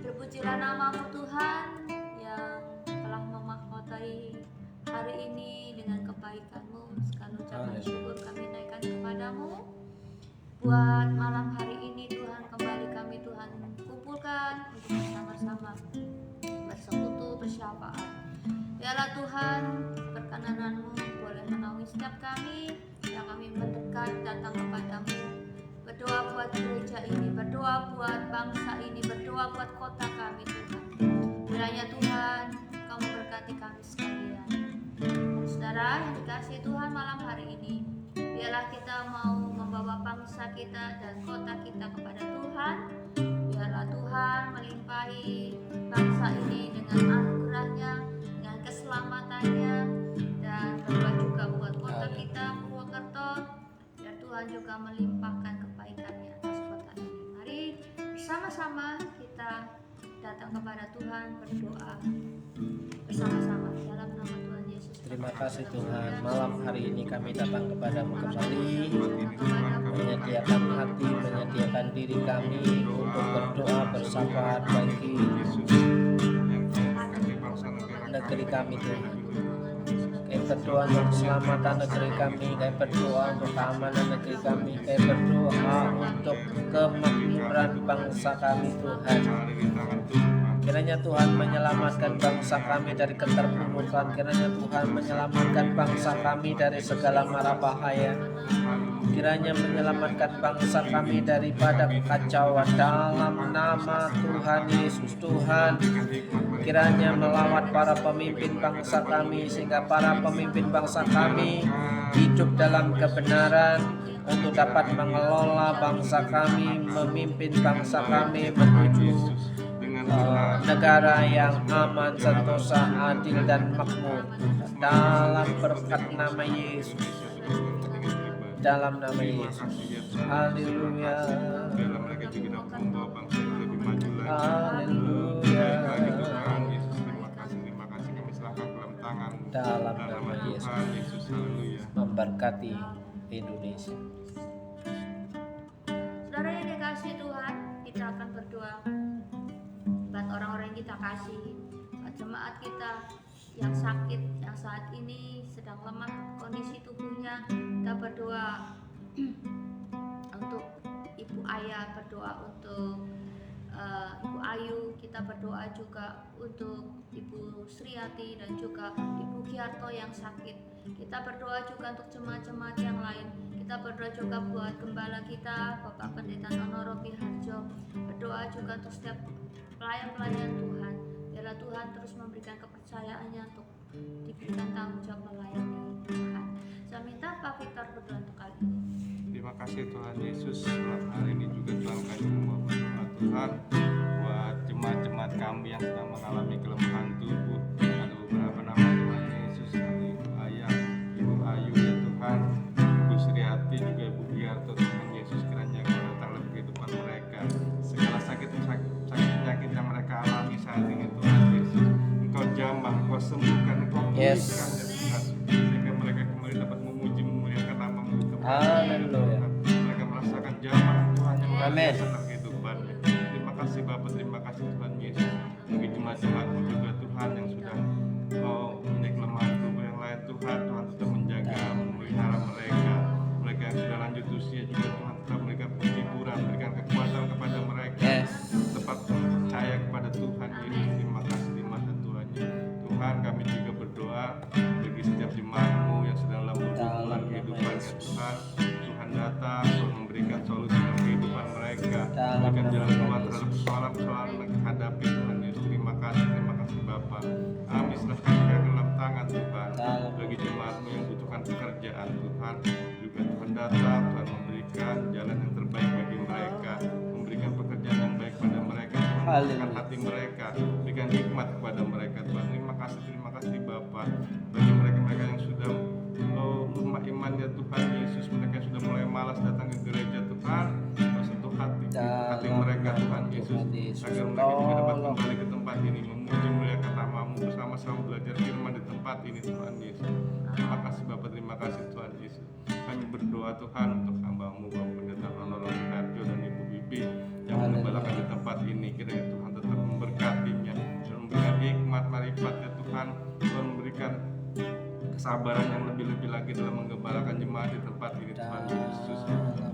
Terpujilah nama-Mu Tuhan yang telah memahkotai hari ini dengan kebaikan-Mu. Segala ucapan syukur kami naikkan kepadamu. Buat malam hari ini Tuhan, kembali kami Tuhan kumpulkan untuk bersama-sama bersekutu bersyafaat. Biarlah Tuhan perkenanan-Mu boleh menaungi setiap kami yang kami mendekat datang kepadamu. Berdoa buat gereja ini, berdoa buat bangsa ini, berdoa buat kota kami Tuhan. Kiranya Tuhan Kau memberkati kami sekalian. Saudara yang dikasihi Tuhan, malam hari ini biarlah kita mau membawa bangsa kita dan kota kita kepada Tuhan. Biarlah Tuhan melimpahi bangsa ini dengan anugerahnya, dengan keselamatannya, dan berdoa juga buat kota kita Purwokerto. Biar Tuhan juga melimpahkan kebaikannya atas kota ini. Mari bersama-sama kita datang kepada Tuhan, berdoa bersama-sama dalam nama Tuhan Yesus. Terima kasih Tuhan, malam hari ini kami datang kepadamu kembali, menyediakan hati, menyediakan diri kami untuk berdoa bersyafaat bagi negeri kami Tuhan. Kami berdoa untuk keselamatan negeri kami, kami berdoa untuk keamanan negeri kami, kami berdoa untuk kemakmuran bangsa kami Tuhan. Kiranya Tuhan menyelamatkan bangsa kami dari keterpurukan, kiranya Tuhan menyelamatkan bangsa kami dari segala mara bahaya, kiranya menyelamatkan bangsa kami daripada kekacauan dalam nama Tuhan Yesus. Tuhan, kiranya melawat para pemimpin bangsa kami sehingga para pemimpin bangsa kami hidup dalam kebenaran untuk dapat mengelola bangsa kami, memimpin bangsa kami menuju negara yang aman, sentosa, adil dan makmur. Dalam berkat nama Yesus, dalam nama Yesus. Haleluya, haleluya. Dalam nama Yesus. memberkati Indonesia. Saudara yang dikasih Tuhan, kita akan berdoa buat orang-orang yang kita kasih, buat jemaat kita yang sakit, yang saat ini sedang lemah kondisi tubuhnya. Kita berdoa untuk Ibu Ayah, berdoa untuk Ibu Ayu, kita berdoa juga untuk Ibu Sriati dan juga Ibu Giarto yang sakit. Kita berdoa juga untuk jemaat-jemaat yang lain. Kita berdoa juga buat gembala kita, Bapak Pendeta Nono Robi Harjo. Berdoa juga untuk setiap pelayan-pelayan Tuhan. Biarlah Tuhan terus memberikan kepercayaannya untuk diberikan tanggung jawab melayani Tuhan. Saya minta Pak Victor berdoa untuk kali ini. Terima kasih Tuhan Yesus. Selamat hari ini juga Tuhan kami memohon doa Tuhan buat jemaat-jemaat kami yang sedang mengalami kelemahan tubuh. Ada beberapa nama Tuhan Yesus, ada Ibu Ayah, Ibu Ayu ya Tuhan, Ibu Sriati juga Ibu Giarto. Tuhan Yesus kiranya Kau datanglah kehidupan mereka. Segala sakit penyakit yang mereka alami saat ini Tuhan Yesus, Engkau jamah, Engkau sembuhkan, Engkau pulihkan ya Tuhan, sehingga mereka kembali dapat memuji memuliakan nama-Mu di tempat ini. Haleluya. Mereka merasakan jamah Tuhan yang luar Amin. biasa dalam kehidupannya. Terima kasih Bapa, terima kasih Tuhan Yesus. Bagi jemaat-jemaat-Mu juga Tuhan yang sudah memiliki kelemahan tubuh yang lain Tuhan, Tuhan tetap menjaga, memelihara mereka. Mereka yang sudah lanjut usia juga Tuhan tetap memberikan penghiburan, memberikan kekuatan kepada mereka. Tetap percaya kepada Tuhan Yesus. Terima kasih di masa tuanya. Tuhan, kami juga berdoa bagi setiap jemaat-Mu yang sedang dalam pergumulan kehidupan ya Tuhan. Tuhan datang, Tuhan memberikan solusi dalam kehidupan mereka, memberikan jalan keluar terhadap persoalan-persoalan yang mereka hadapi Tuhan Yesus. Terima kasih Bapa. Kami serahkan ke dalam tangan Tuhan. Bagi jemaat-Mu yang butuhkan pekerjaan Tuhan, juga Tuhan datang, Tuhan memberikan jalan yang terbaik bagi mereka, memberikan pekerjaan yang baik pada mereka, memberikan hati mereka, berikan hikmat kepada mereka Tuhan. Terima kasih Bapa. Bagi mereka-mereka yang sudah lemah imannya Tuhan Yesus, mereka yang sudah mulai malas datang ke gereja Tuhan, sentuh hati mereka Tuhan Yesus, agar mereka juga dapat kembali ke tempat ini memuji memuliakan nama-Mu, bersama-sama belajar firman di tempat ini Tuhan Yesus. Terima kasih Bapa, terima kasih Tuhan Yesus. Kami berdoa Tuhan untuk hamba-Mu Bapak Pendeta Nono Robi Harjo dan Ibu Bibi yang menggembalakan di tempat ini. Kiranya Tuhan tetap memberkatinya dan memberikan hikmat marifat ya Tuhan. Tuhan memberikan kesabaran yang lebih-lebih lagi dalam menggembalakan jemaat di tempat ini Tuhan Yesus.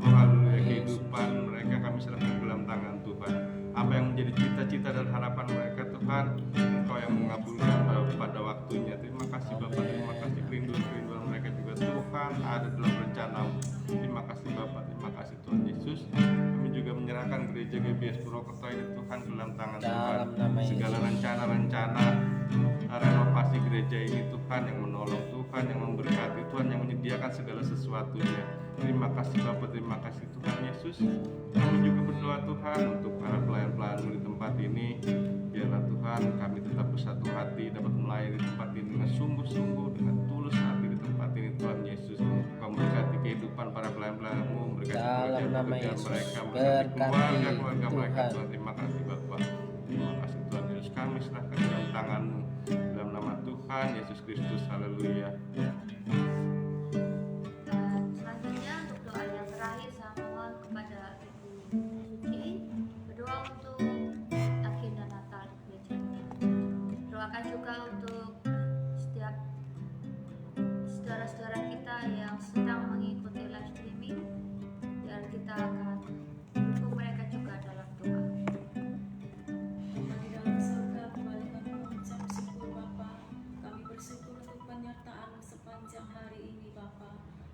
Haleluya, kehidupan mereka kami serahkan ke dalam tangan Tuhan. Apa yang menjadi cita-cita dan harapan mereka Tuhan, Engkau yang mengabulkan pada waktunya. Terima kasih Bapak, terima kasih kerinduan mereka juga Tuhan ada dalam rencana-Mu. Terima kasih Bapak, terima kasih Tuhan Yesus. Kami juga menyerahkan gereja GBS Purwokerto ini Tuhan ke dalam tangan Tuhan. Segala rencana-rencana renovasi gereja ini Tuhan yang menolong, Tuhan yang memberkati, Tuhan yang menyediakan segala sesuatunya. Terima kasih Bapak, terima kasih Tuhan Yesus. Kami juga berdoa Tuhan untuk para pelayan-pelayan-Mu di tempat ini. Biarlah Tuhan kami tetap bersatu hati dapat melayani di tempat ini dengan sungguh-sungguh, dengan tulus hati di tempat ini Tuhan Yesus. Kau memberkati kehidupan para pelayan-pelayan-Mu, memberkati pekerjaan mereka, memberkati keluarga mereka Tuhan. Terima kasih Bapak, terima kasih Tuhan Yesus. Kami serahkan dalam tangan-Mu, dalam nama Tuhan Yesus Kristus. Haleluya. Selanjutnya untuk doa yang terakhir saya mohon kepada Ibu Yuki berdoa untuk agenda Natal gereja. Doakan juga untuk setiap saudara-saudara kita yang sedang mengikuti live streaming, dan kita akan dukung mereka juga dalam doa. Di dalam surga, kembali kami mengucap syukur Bapa. Kami bersyukur untuk penyertaan sepanjang hari ini Bapa.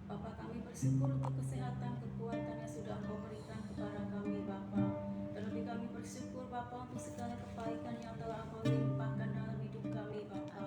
Bapa, kami bersyukur untuk kesehatan, kekuatan yang sudah Engkau berikan kepada kami Bapa. Terlebih kami bersyukur Bapa untuk segala kebaikan yang telah Engkau limpahkan dalam hidup kami Bapa.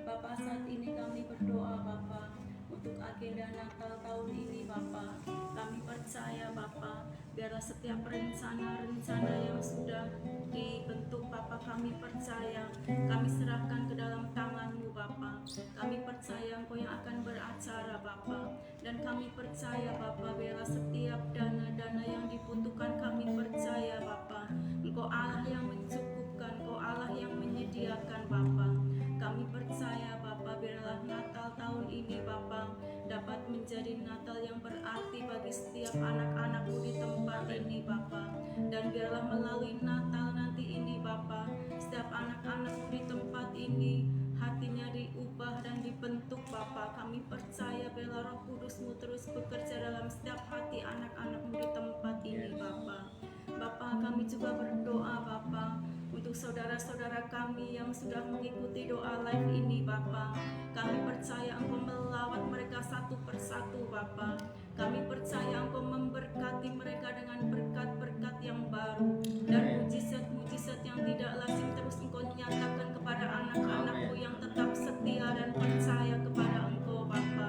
Bapa, saat ini kami berdoa Bapa untuk agenda Natal tahun ini Bapa. Kami percaya Bapa, biarlah setiap rencana-rencana yang sudah dibentuk Bapa, kami percaya, kami serahkan ke dalam tangan-Mu Bapa. Kami percaya Engkau yang akan beracara Bapa, dan kami percaya Bapa, biarlah setiap dana-dana yang dibutuhkan kami percaya Bapa, Engkau Allah yang mencukupkan, Engkau Allah yang menyediakan Bapa. Kami percaya Bapa, biarlah Natal tahun ini Bapa dapat menjadi Natal yang berarti bagi setiap anak-anakmu di tempat ini Bapa. Dan biarlah melalui Natal nanti ini Bapa, setiap anak-anakmu di tempat ini hatinya diubah dan dibentuk Bapa. Kami percaya bila Roh Kudus-Mu terus bekerja dalam setiap hati anak-anakmu di tempat ini Bapa. Bapa, kami juga berdoa Bapa untuk saudara-saudara kami yang sudah mengikuti doa live ini Bapa. Kami percaya Engkau melawat mereka satu persatu Bapa. Kami percaya Engkau memberkati mereka dengan berkat-berkat yang baru dan mujizat-mujizat yang tidak lazim terus Engkau nyatakan kepada anak-anakmu yang tetap setia dan percaya kepada Engkau Bapa.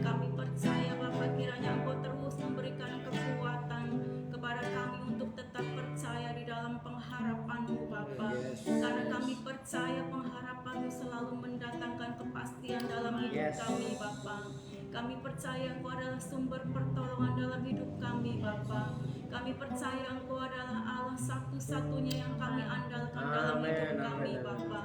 Kami percaya Bapa, kiranya Engkau terus memberikan kekuatan kepada kami untuk tetap percaya di dalam pengharapan-Mu Bapa. Karena kami percaya pengharapan-Mu selalu mendatangkan kepastian dalam hidup kami Bapa. Kami percaya Engkau adalah sumber pertolongan dalam hidup kami Bapa. Kami percaya Engkau adalah Allah satu-satunya yang kami andalkan dalam hidup kami Bapa.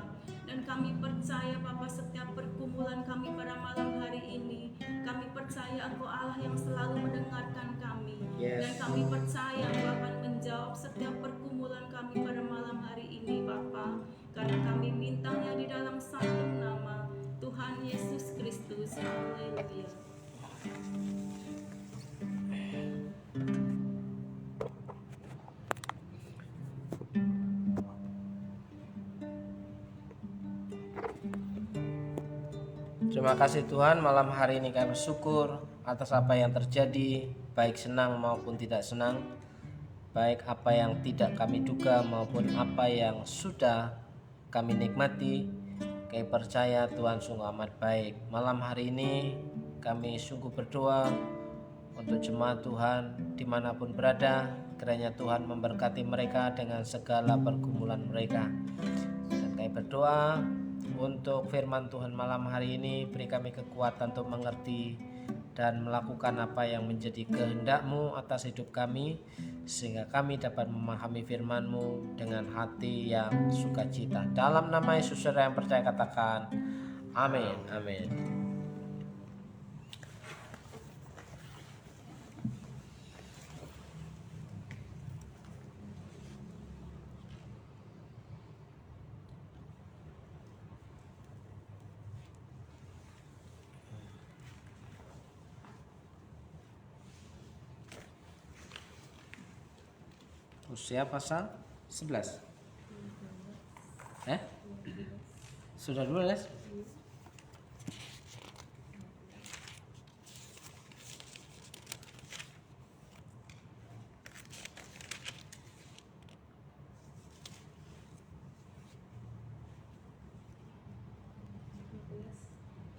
Dan kami percaya Bapa, setiap pergumulan kami pada malam hari ini, kami percaya Engkau Allah yang selalu mendengarkan kami. Dan kami percaya Engkau akan menjawab setiap pergumulan kami pada malam hari ini Bapa. Karena kami mintanya di dalam satu nama, Tuhan Yesus Kristus. Haleluya. Terima kasih Tuhan, malam hari ini kami bersyukur atas apa yang terjadi, baik senang maupun tidak senang, baik apa yang tidak kami duga maupun apa yang sudah kami nikmati. Kami percaya Tuhan sungguh amat baik. Malam hari ini kami sungguh berdoa untuk jemaat Tuhan dimanapun berada, kiranya Tuhan memberkati mereka dengan segala pergumulan mereka. Dan kami berdoa untuk firman Tuhan malam hari ini, beri kami kekuatan untuk mengerti dan melakukan apa yang menjadi kehendak-Mu atas hidup kami, sehingga kami dapat memahami firman-Mu dengan hati yang sukacita. Dalam nama Yesus yang percaya katakan amin. Amin. Hosea pasal 11. Sudah 12?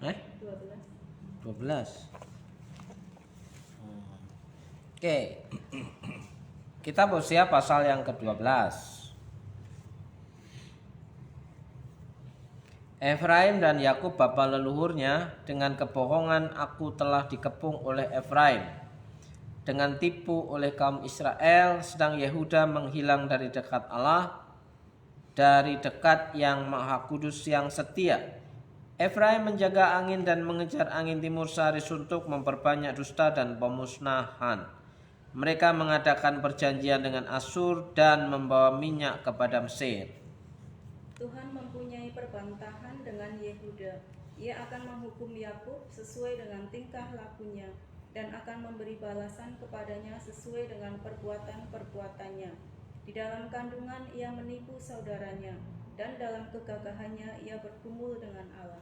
Eh? 12. Oke. Kitab Hosea pasal yang ke-12. Efraim dan Yakub bapa leluhurnya, dengan kebohongan aku telah dikepung oleh Efraim, dengan tipu oleh kaum Israel, sedang Yehuda menghilang dari dekat Allah, dari dekat yang Maha Kudus yang setia. Efraim menjaga angin dan mengejar angin timur sehari suntuk, memperbanyak dusta dan pemusnahan. Mereka mengadakan perjanjian dengan Asyur dan membawa minyak kepada Mesir. Tuhan mempunyai perbantahan dengan Yehuda. Ia akan menghukum Yakub sesuai dengan tingkah lakunya dan akan memberi balasan kepadanya sesuai dengan perbuatan-perbuatannya. Di dalam kandungan ia menipu saudaranya, dan dalam kegagahannya ia bergumul dengan Allah.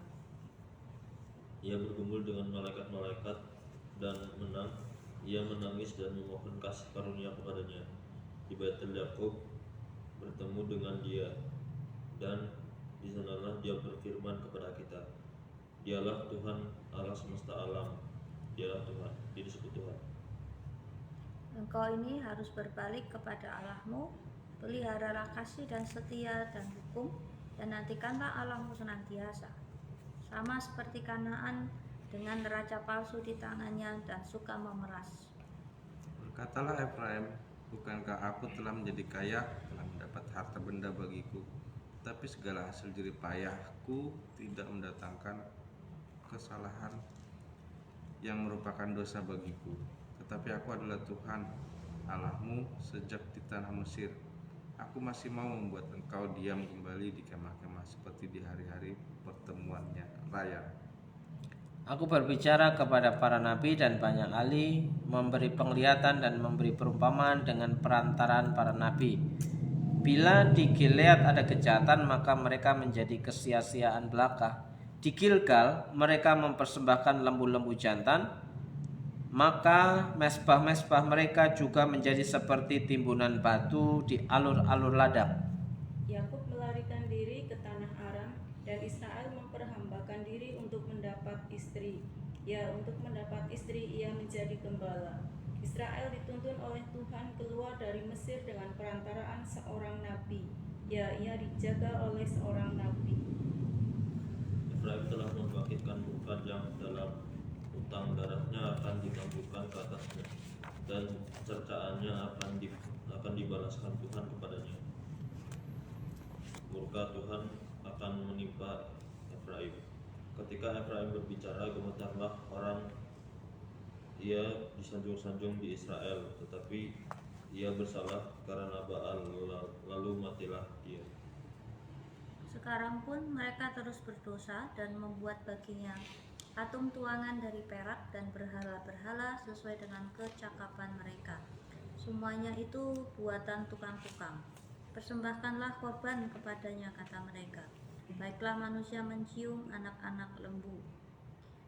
Ia bergumul dengan malaikat-malaikat dan menang. Ia menangis dan memohon kasih karunia kepadanya. Di Betel Yakub bertemu dengan dia, dan di sanalah dia berfirman kepada kita. Dialah Tuhan Allah semesta alam. Dialah Tuhan, dia disebut Tuhan. Engkau ini harus berbalik kepada Allah-Mu, peliharalah kasih dan setia dan hukum, dan nantikanlah Allah-Mu senantiasa. Sama seperti Kanaan dengan neraca palsu di tangannya dan suka memeras. Berkatalah Efraim, bukankah aku telah menjadi kaya, telah mendapat harta benda bagiku, tapi segala hasil jerih payahku tidak mendatangkan kesalahan yang merupakan dosa bagiku. Tetapi aku adalah Tuhan Allahmu sejak di tanah Mesir. Aku masih mau membuat engkau diam kembali di kemah-kemah seperti di hari-hari pertemuannya raya. Aku berbicara kepada para nabi dan banyak ahli, memberi penglihatan dan memberi perumpamaan dengan perantaraan para nabi. Bila di Gilead ada kejahatan, maka mereka menjadi kesia-siaan belaka. Di Gilgal mereka mempersembahkan lembu-lembu jantan, maka mesbah-mesbah mereka juga menjadi seperti timbunan batu di alur-alur ladang. Yakub melarikan diri ke tanah Aram dan Israel memperhambakan diri untuk mendapat istri. Ya, untuk mendapat istri ia menjadi gembala. Israel dituntun oleh Tuhan keluar dari Mesir dengan perantaraan seorang nabi. Ya, ia dijaga oleh seorang nabi. Efraim telah membangkitkan murka yang dalam utang darahnya akan ditangguhkan ke atasnya, dan cercaannya akan dibalaskan Tuhan kepadanya. Murka Tuhan akan menimpa Efraim. Ketika Efraim berbicara, gemetarlah orang, ia disanjung-sanjung di Israel, tetapi ia bersalah karena Baal, lalu matilah dia. Sekarang pun mereka terus berdosa dan membuat baginya patung tuangan dari perak dan berhala-berhala sesuai dengan kecakapan mereka. Semuanya itu buatan tukang-tukang. Persembahkanlah korban kepadanya, kata mereka. Baiklah manusia mencium anak-anak lembu.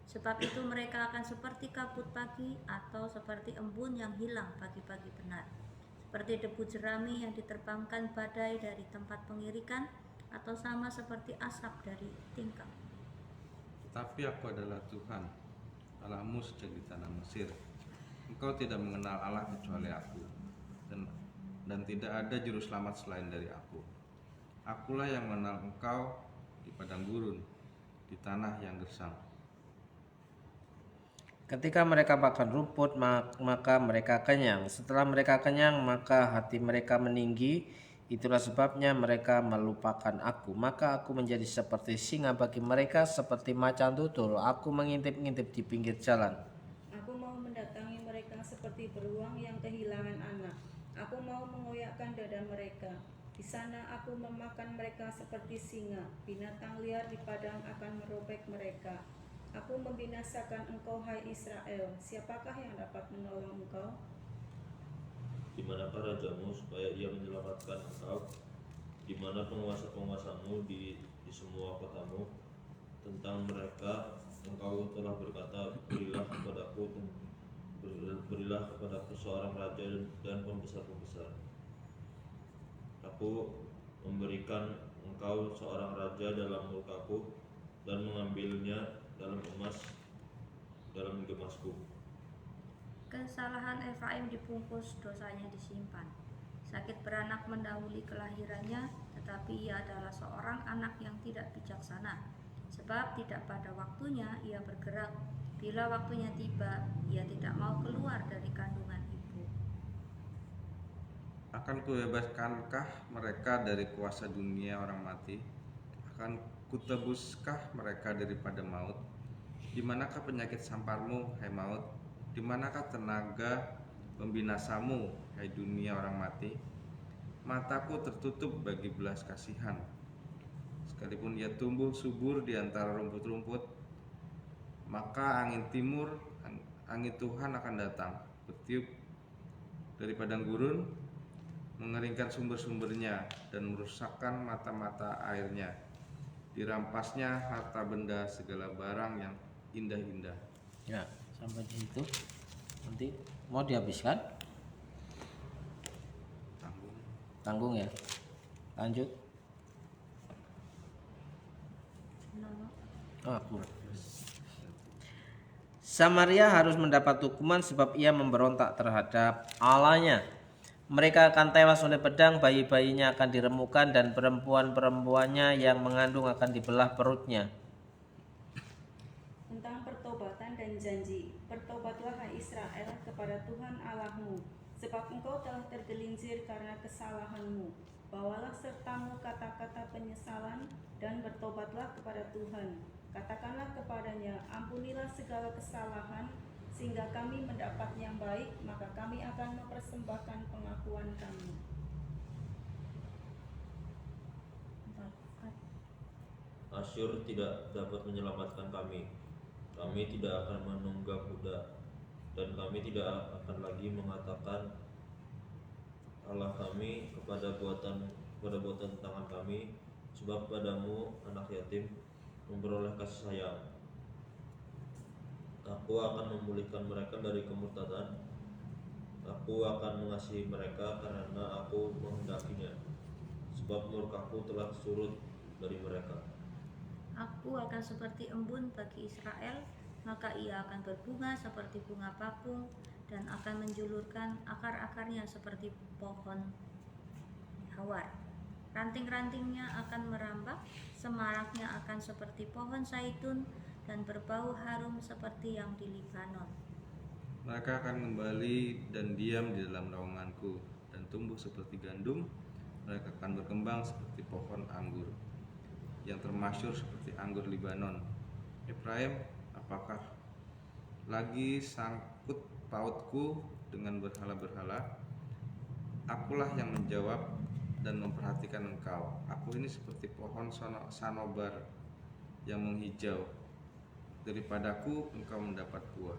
Sebab itu mereka akan seperti kabut pagi atau seperti embun yang hilang pagi-pagi benar. Seperti debu jerami yang diterbangkan badai dari tempat pengirikan, atau sama seperti asap dari tingkap. Tetapi aku adalah Tuhan Allahmu sejak di tanah Mesir. Engkau tidak mengenal Allah kecuali aku, dan tidak ada juru selamat selain dari aku. Akulah yang mengenal engkau di padang gurun, di tanah yang gersang. Ketika mereka makan rumput, maka mereka kenyang. Setelah mereka kenyang, maka hati mereka meninggi. Itulah sebabnya mereka melupakan aku. Maka aku menjadi seperti singa bagi mereka, seperti macan tutul. Aku mengintip-ngintip di pinggir jalan. Aku mau mendatangi mereka seperti beruang yang kehilangan anak. Aku mau mengoyakkan dada mereka. Di sana aku memakan mereka seperti singa. Binatang liar di padang akan merobek mereka. Aku membinasakan engkau, hai Israel. Siapakah yang dapat menolong engkau? Di manakah rajamu supaya ia menyelamatkan engkau? Di mana penguasa-penguasamu di semua kotamu? Tentang mereka engkau telah berkata, berilah kepadaku seorang raja dan pembesar-pembesar. Aku memberikan engkau seorang raja dalam murkaku, dan mengambilnya dalam gemasku. Kesalahan Efraim dibungkus, dosanya disimpan. Sakit beranak mendahului kelahirannya, tetapi ia adalah seorang anak yang tidak bijaksana. Sebab tidak pada waktunya ia bergerak. Bila waktunya tiba, ia tidak mau keluar dari kandungan ibu. Akan kubebaskankah mereka dari kuasa dunia orang mati? Akan kutebuskah mereka daripada maut? Di manakah penyakit samparmu, hai maut? Di manakah tenaga pembinasamu, hai dunia orang mati? Mataku tertutup bagi belas kasihan. Sekalipun ia tumbuh subur di antara rumput-rumput, maka angin timur, angin Tuhan akan datang, bertiup dari padang gurun, mengeringkan sumber-sumbernya dan merusakkan mata-mata airnya. Dirampasnya harta benda segala barang yang indah-indah. Ya, sampai di situ. Nanti mau dihabiskan? Tanggung ya. Lanjut. Aku. Samaria harus mendapat hukuman sebab ia memberontak terhadap Allahnya. Mereka akan tewas oleh pedang, bayi-bayinya akan diremukan, dan perempuan-perempuannya yang mengandung akan dibelah perutnya. Tentang pertobatan dan janji, bertobatlah hai Israel kepada Tuhan Allahmu, sebab engkau telah tergelincir karena kesalahanmu. Bawalah sertamu kata-kata penyesalan dan bertobatlah kepada Tuhan. Katakanlah kepadanya, ampunilah segala kesalahan, sehingga kami mendapat yang baik, maka kami akan mempersembahkan pengakuan kami. Asyur tidak dapat menyelamatkan kami. Kami tidak akan menunggak kuda, dan kami tidak akan lagi mengatakan Allah kami kepada buatan tangan kami, sebab padamu anak yatim memperoleh kasih sayang. Aku akan memulihkan mereka dari kemurtadan. Aku akan mengasihi mereka karena aku menghendakinya, sebab murkaku telah surut dari mereka. Aku akan seperti embun bagi Israel, maka ia akan berbunga seperti bunga bakung dan akan menjulurkan akar-akarnya seperti pohon hawar. Ranting-rantingnya akan merambah, semaraknya akan seperti pohon zaitun dan berbau harum seperti yang di Libanon. Mereka akan kembali dan diam di dalam naunganku dan tumbuh seperti gandum. Mereka akan berkembang seperti pohon anggur yang termasyur seperti anggur Libanon. Efraim, apakah lagi sangkut pautku dengan berhala-berhala? Akulah yang menjawab dan memperhatikan engkau. Aku ini seperti pohon sanobar yang menghijau. Daripadaku engkau mendapat buah.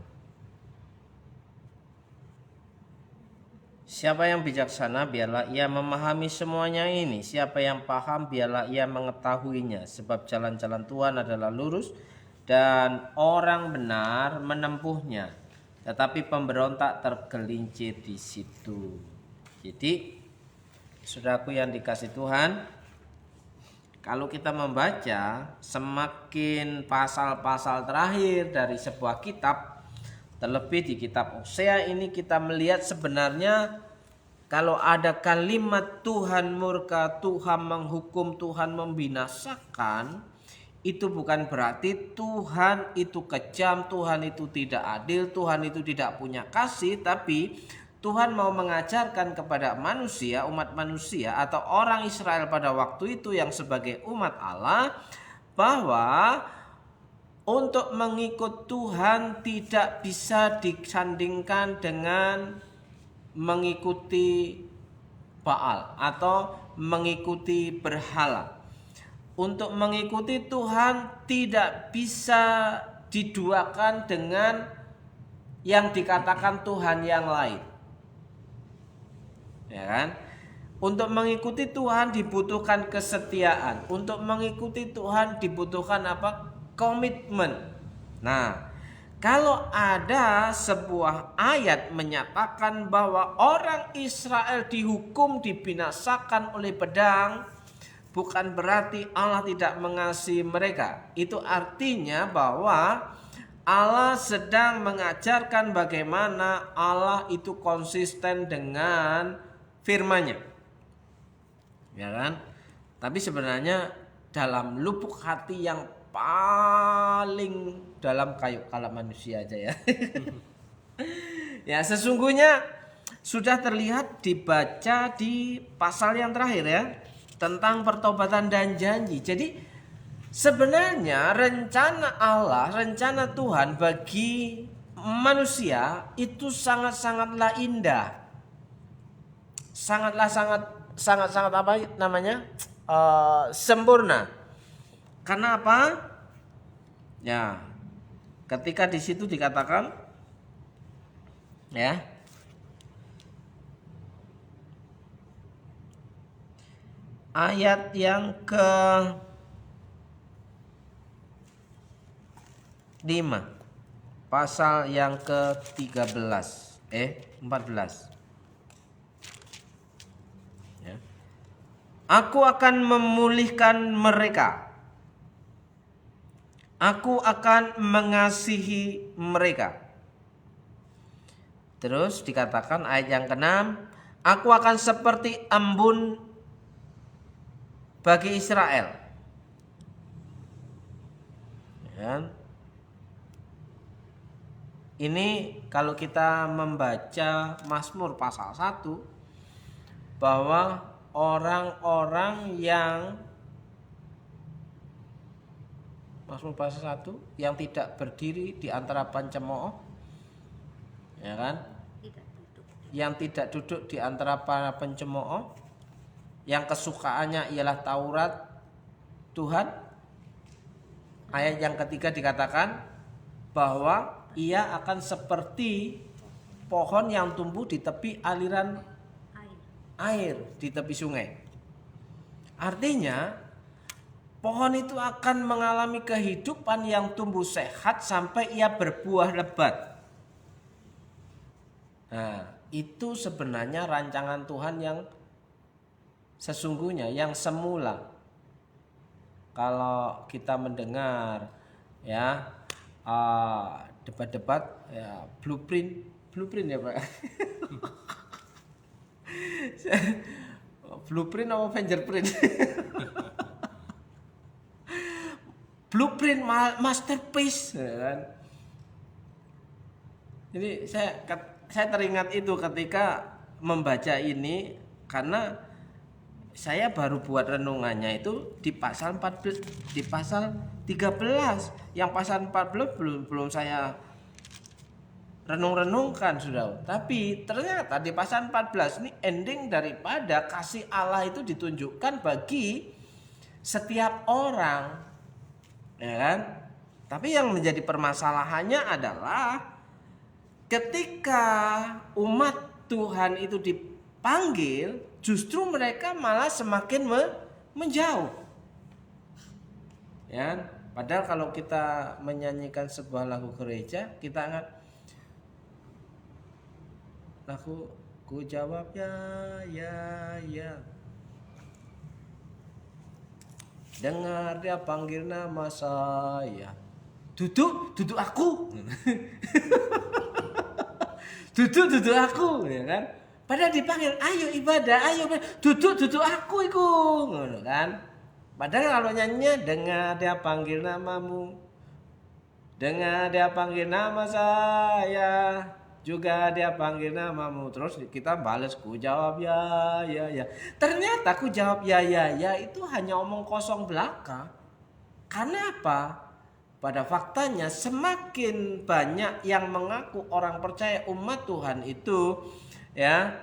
Siapa yang bijaksana, biarlah ia memahami semuanya ini. Siapa yang paham, biarlah ia mengetahuinya. Sebab jalan-jalan Tuhan adalah lurus dan orang benar menempuhnya. Tetapi pemberontak tergelincir di situ. Jadi, saudaraku yang dikasih Tuhan, kalau kita membaca semakin pasal-pasal terakhir dari sebuah kitab, terlebih di kitab Hosea ini kita melihat sebenarnya kalau ada kalimat Tuhan murka, Tuhan menghukum, Tuhan membinasakan, itu bukan berarti Tuhan itu kejam, Tuhan itu tidak adil, Tuhan itu tidak punya kasih, tapi Tuhan mau mengajarkan kepada manusia, umat manusia atau orang Israel pada waktu itu yang sebagai umat Allah, bahwa untuk mengikut Tuhan tidak bisa disandingkan dengan mengikuti Baal atau mengikuti berhala. Untuk mengikuti Tuhan tidak bisa diduakan dengan yang dikatakan Tuhan yang lain. Ya kan? Untuk mengikuti Tuhan dibutuhkan kesetiaan. Untuk mengikuti Tuhan dibutuhkan apa? Komitmen. Nah, kalau ada sebuah ayat menyatakan bahwa orang Israel dihukum, dibinasakan oleh pedang, bukan berarti Allah tidak mengasihi mereka. Itu artinya bahwa Allah sedang mengajarkan bagaimana Allah itu konsisten dengan firman-Nya. Ya kan? Tapi sebenarnya dalam lubuk hati yang paling dalam kayu kala manusia aja ya. Ya, sesungguhnya sudah terlihat dibaca di pasal yang terakhir ya, tentang pertobatan dan janji. Jadi sebenarnya rencana Allah, rencana Tuhan bagi manusia itu sangat-sangatlah indah. Sangat apa namanya? Sempurna. Karena apa? Ya, ketika di situ dikatakan ya, ayat yang ke-5, pasal yang ke-14, 14. Ya. Aku akan memulihkan mereka. Aku akan mengasihi mereka. Terus dikatakan ayat yang ke-6, aku akan seperti embun bagi Israel. Ya. Ini kalau kita membaca Mazmur pasal 1, bahwa orang-orang yang Mazmur pasal 1, yang tidak berdiri di antara pencemooh, ya kan? Tidak duduk. Yang tidak duduk di antara para pencemooh, yang kesukaannya ialah Taurat Tuhan. Ayat yang ketiga dikatakan bahwa ia akan seperti pohon yang tumbuh di tepi aliran air, di tepi sungai. Artinya pohon itu akan mengalami kehidupan yang tumbuh sehat sampai ia berbuah lebat. Nah, itu sebenarnya rancangan Tuhan yang sesungguhnya, yang semula. Kalau kita mendengar ya debat-debat ya, blueprint ya Pak. Blueprint apa fingerprint? Blueprint masterpiece, ya kan? Jadi saya teringat itu ketika membaca ini, karena saya baru buat renungannya itu di pasal 14, di pasal 13. Yang pasal 14 belum saya renung-renungkan, Saudara. Tapi ternyata di pasal 14 ini ending daripada kasih Allah itu ditunjukkan bagi setiap orang, ya kan? Tapi yang menjadi permasalahannya adalah ketika umat Tuhan itu dipanggil, justru mereka malah semakin menjauh. Ya, padahal kalau kita menyanyikan sebuah lagu gereja, kita ingat lagu ku jawab ya. Dengar dia panggil nama saya. Duduk aku. Duduk aku, ya kan? Padahal dipanggil, ayo ibadah, ayo duduk aku iku, ngono kan? Padahal kalau nyanyinya, dengar dia panggil namamu, dengar dia panggil nama saya, juga dia panggil namamu. Terus kita balas, ku jawab ya. Ternyata ku jawab ya itu hanya omong kosong belaka. Karena apa? Pada faktanya semakin banyak yang mengaku orang percaya umat Tuhan itu ya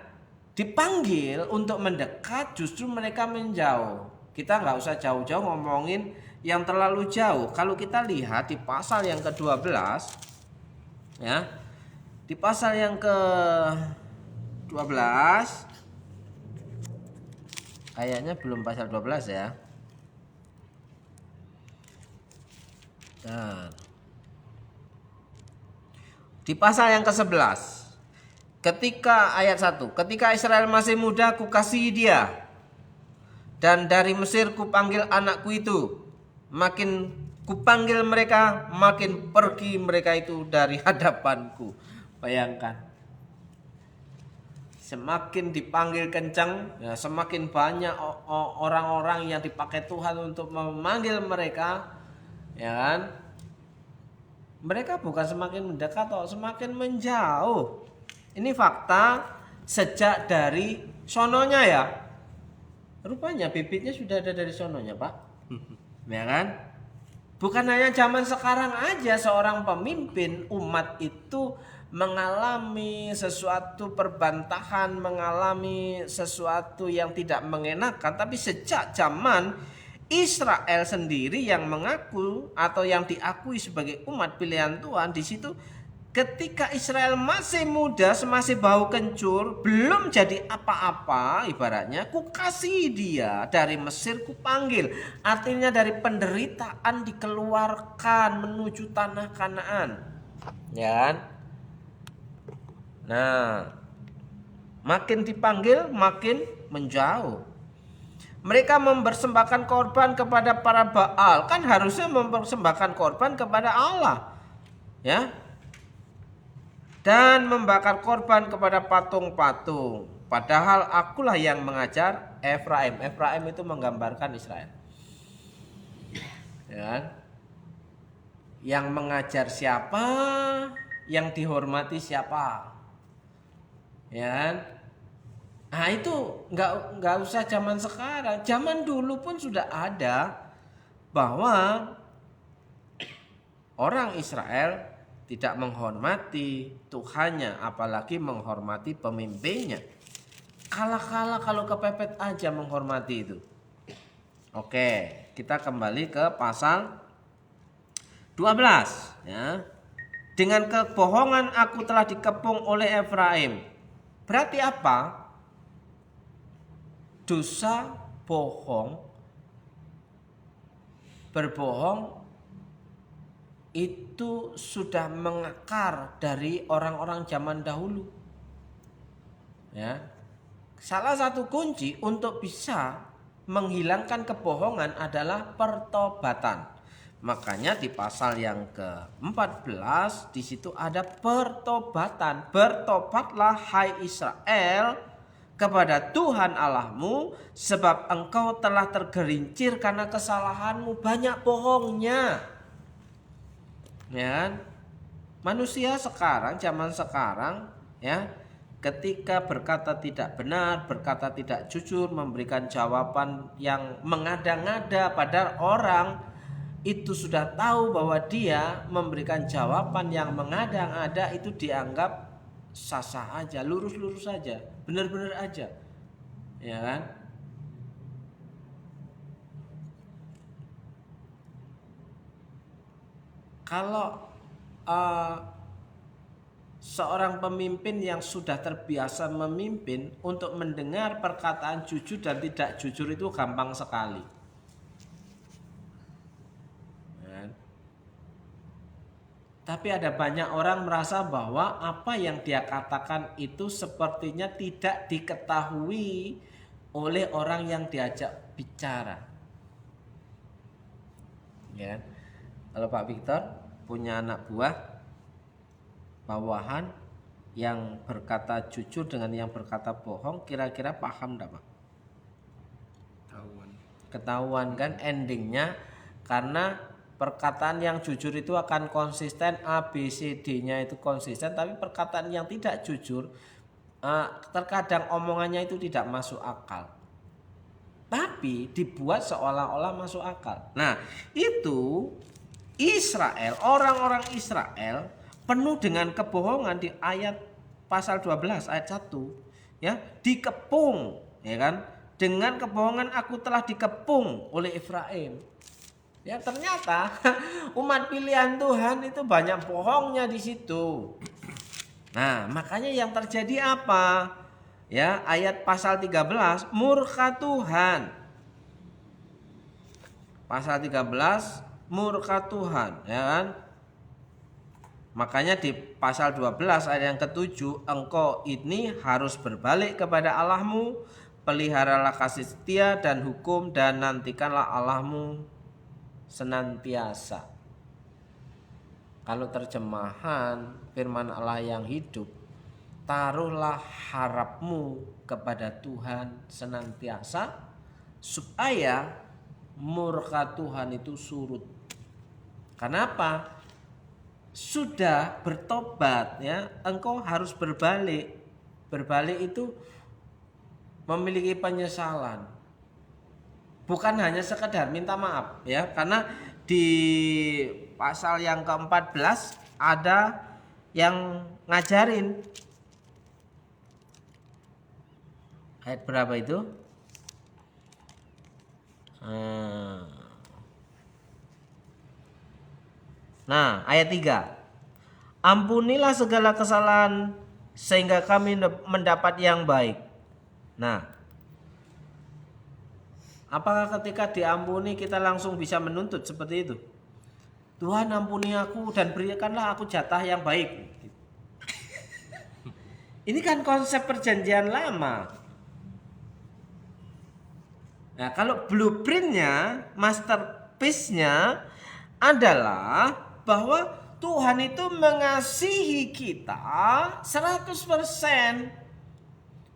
dipanggil untuk mendekat, justru mereka menjauh. Kita nggak usah jauh-jauh ngomongin yang terlalu jauh. Kalau kita lihat di pasal yang ke-12 ya, di pasal yang ke-12 kayaknya belum pasal 12 ya. Nah, di pasal yang ke-11, ketika ayat 1, ketika Israel masih muda kukasihi dia, dan dari Mesir kupanggil anakku itu, makin kupanggil mereka, makin pergi mereka itu dari hadapanku. Bayangkan, semakin dipanggil kencang ya, semakin banyak orang-orang yang dipakai Tuhan untuk memanggil mereka, ya kan? Mereka bukan semakin mendekat atau semakin menjauh. Ini fakta sejak dari sononya ya. Rupanya bibitnya sudah ada dari sononya, Pak. Ya kan? Bukan hanya zaman sekarang aja seorang pemimpin umat itu mengalami sesuatu perbantahan, mengalami sesuatu yang tidak mengenakan, tapi sejak zaman Israel sendiri yang mengaku atau yang diakui sebagai umat pilihan Tuhan, di situ ketika Israel masih muda, masih bau kencur, belum jadi apa-apa, ibaratnya ku kasih dia, dari Mesir ku panggil, artinya dari penderitaan dikeluarkan menuju tanah Kanaan, ya kan? Nah, makin dipanggil makin menjauh. Mereka mempersembahkan korban kepada para Baal, kan harusnya mempersembahkan korban kepada Allah, ya. Dan membakar korban kepada patung-patung. Padahal akulah yang mengajar Efraim. Efraim itu menggambarkan Israel, ya. Yang mengajar siapa, yang dihormati siapa, ya. Nah itu nggak usah zaman sekarang, zaman dulu pun sudah ada bahwa orang Israel tidak menghormati Tuhannya, apalagi menghormati pemimpinnya. Kala-kala kalau kepepet aja menghormati itu. Oke, kita kembali ke pasal 12 ya. Dengan kebohongan aku telah dikepung oleh Efraim. Berarti apa? Dosa berbohong itu sudah mengakar dari orang-orang zaman dahulu. Ya. Salah satu kunci untuk bisa menghilangkan kebohongan adalah pertobatan. Makanya di pasal yang ke-14 di situ ada pertobatan. Bertobatlah hai Israel kepada Tuhan Allahmu, sebab engkau telah tergelincir karena kesalahanmu. Banyak bohongnya. Ya kan? Manusia sekarang, zaman sekarang ya, ketika berkata tidak benar, berkata tidak jujur, memberikan jawaban yang mengada-ngada, padahal orang itu sudah tahu bahwa dia memberikan jawaban yang mengada-ngada, itu dianggap sah-sah aja, lurus-lurus aja, benar-benar aja, ya kan? Kalau seorang pemimpin yang sudah terbiasa memimpin, untuk mendengar perkataan jujur dan tidak jujur itu gampang sekali. Tapi ada banyak orang merasa bahwa apa yang dia katakan itu sepertinya tidak diketahui oleh orang yang diajak bicara. Ya. Kalau Pak Victor punya anak buah bawahan yang berkata jujur dengan yang berkata bohong, kira-kira paham enggak, Pak? Ketahuan kan endingnya, karena perkataan yang jujur itu akan konsisten, A, B, C, D-nya itu konsisten. Tapi perkataan yang tidak jujur, terkadang omongannya itu tidak masuk akal, tapi dibuat seolah-olah masuk akal. Nah, itu Israel, orang-orang Israel penuh dengan kebohongan. Di ayat pasal 12 ayat 1 ya, dikepung, ya kan? Dengan kebohongan aku telah dikepung oleh Efraim. Ya, ternyata umat pilihan Tuhan itu banyak bohongnya di situ. Nah, makanya yang terjadi apa? Ya, ayat pasal 13, murka Tuhan. Pasal 13, murka Tuhan, ya kan? Makanya di pasal 12 ayat yang ke-7, engkau ini harus berbalik kepada Allahmu, peliharalah kasih setia dan hukum, dan nantikanlah Allahmu senantiasa. Kalau terjemahan firman Allah yang hidup, taruhlah harapmu kepada Tuhan senantiasa, supaya murka Tuhan itu surut. Kenapa? Sudah bertobat ya, engkau harus berbalik. Berbalik itu memiliki penyesalan. Bukan hanya sekedar minta maaf ya, karena di pasal yang ke-14 ada yang ngajarin. Ayat berapa itu? Nah, ayat 3. Ampunilah segala kesalahan sehingga kami mendapat yang baik. Nah, apakah ketika diampuni kita langsung bisa menuntut seperti itu? Tuhan ampuni aku dan berikanlah aku jatah yang baik. Ini kan konsep perjanjian lama. Nah, kalau blueprintnya, masterpiece-nya adalah bahwa Tuhan itu mengasihi kita 100%.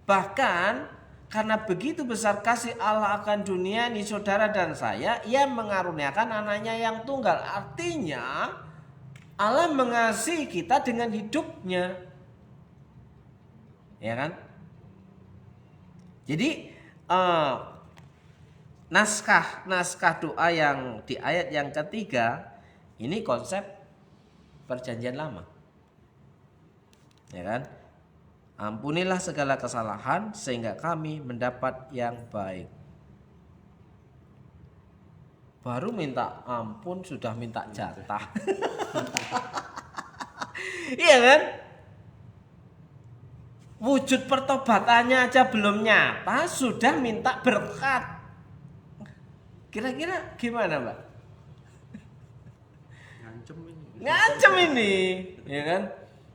Bahkan karena begitu besar kasih Allah akan dunia ini, saudara dan saya, Ia mengaruniakan anaknya yang tunggal. Artinya Allah mengasihi kita dengan hidupnya, ya kan? Jadi naskah doa yang di ayat yang ketiga ini konsep perjanjian lama. Ya kan? Ampunilah segala kesalahan sehingga kami mendapat yang baik. Baru minta ampun sudah minta jatah. Iya kan? Wujud pertobatannya aja belum nyata sudah minta berkat. Kira-kira gimana, Mbak? Ngancem ini, ya kan?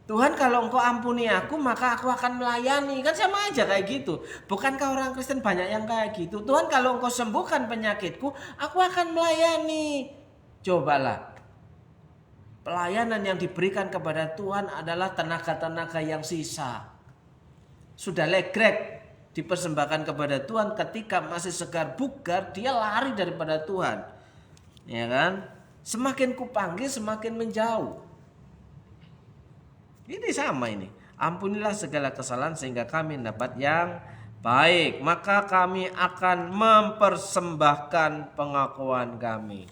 Tuhan, kalau Engkau ampuni aku maka aku akan melayani. Kan sama aja kayak gitu. Bukankah orang Kristen banyak yang kayak gitu? Tuhan, kalau Engkau sembuhkan penyakitku, aku akan melayani. Cobalah. Pelayanan yang diberikan kepada Tuhan adalah tenaga-tenaga yang sisa. Sudah legrek dipersembahkan kepada Tuhan, ketika masih segar bugar dia lari daripada Tuhan. Ya kan? Semakin kupanggil semakin menjauh. Ini sama ini. Ampunilah segala kesalahan sehingga kami dapat yang baik. Maka kami akan mempersembahkan pengakuan kami.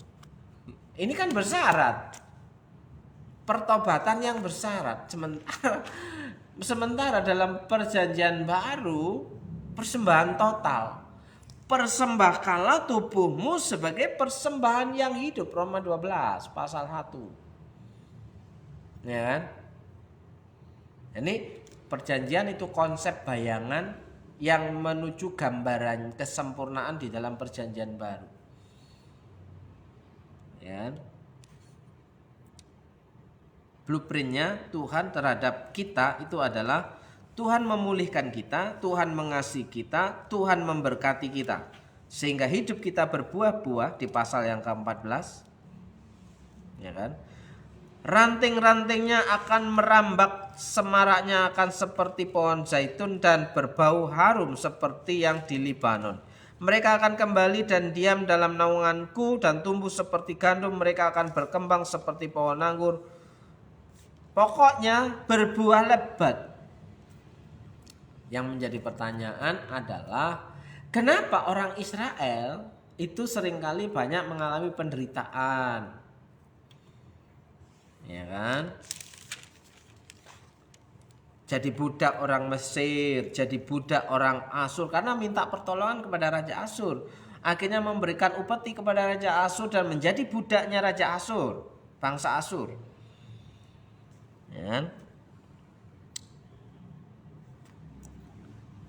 Ini kan bersyarat. Pertobatan yang bersyarat. Sementara dalam perjanjian baru persembahan total. Persembahkanlah tubuhmu sebagai persembahan yang hidup. Roma 12 pasal 1. Ya kan? Ini perjanjian itu konsep bayangan yang menuju gambaran kesempurnaan di dalam perjanjian baru. Ya. Blueprintnya Tuhan terhadap kita itu adalah Tuhan memulihkan kita, Tuhan mengasihi kita, Tuhan memberkati kita. Sehingga hidup kita berbuah-buah di pasal yang ke-14. Ya kan? Ranting-rantingnya akan merambak, semaraknya akan seperti pohon zaitun dan berbau harum seperti yang di Libanon. Mereka akan kembali dan diam dalam naunganku dan tumbuh seperti gandum. Mereka akan berkembang seperti pohon anggur. Pokoknya berbuah lebat. Yang menjadi pertanyaan adalah kenapa orang Israel itu seringkali banyak mengalami penderitaan? Ya kan? Jadi budak orang Mesir, jadi budak orang Asyur karena minta pertolongan kepada Raja Asyur. Akhirnya memberikan upeti kepada Raja Asyur dan menjadi budaknya Raja Asyur, bangsa Asyur. Ya kan?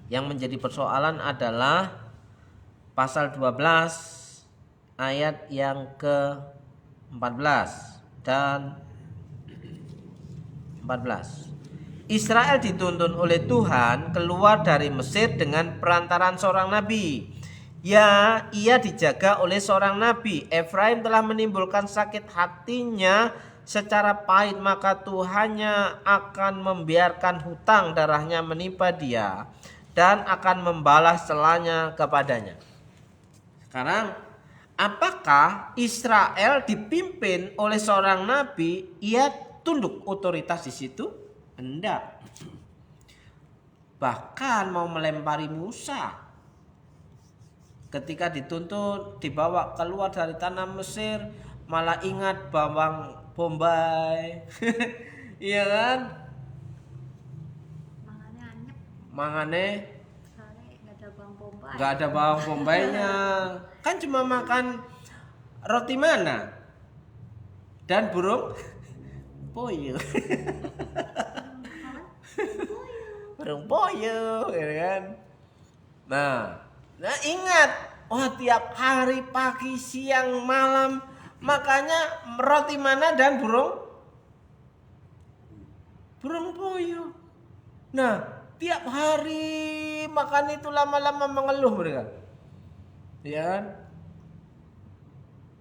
Yang menjadi persoalan adalah pasal 12 ayat yang ke-14 dan 14. Israel dituntun oleh Tuhan keluar dari Mesir dengan perantaran seorang nabi. Ya, ia dijaga oleh seorang nabi. Efraim telah menimbulkan sakit hatinya secara pahit, maka Tuhannya akan membiarkan hutang darahnya menimpa dia dan akan membalas celanya kepadanya. Sekarang, apakah Israel dipimpin oleh seorang nabi? Ia tunduk otoritas di situ? Hendak. Bahkan mau melempari Musa. Ketika dituntut dibawa keluar dari tanah Mesir, malah ingat bawang bombay. Iya kan? Mangannya anyep, Mangane soalnya nggak ada bawang bombay. nggak ada bawang bombaynya. Kan cuma makan roti mana dan burung puyuh. Burung puyuh, ya kan? Nah ingat, tiap hari pagi, siang, malam, makanya roti mana dan burung puyuh. Nah, tiap hari makan itu lama-lama mengeluh mereka. Ya kan?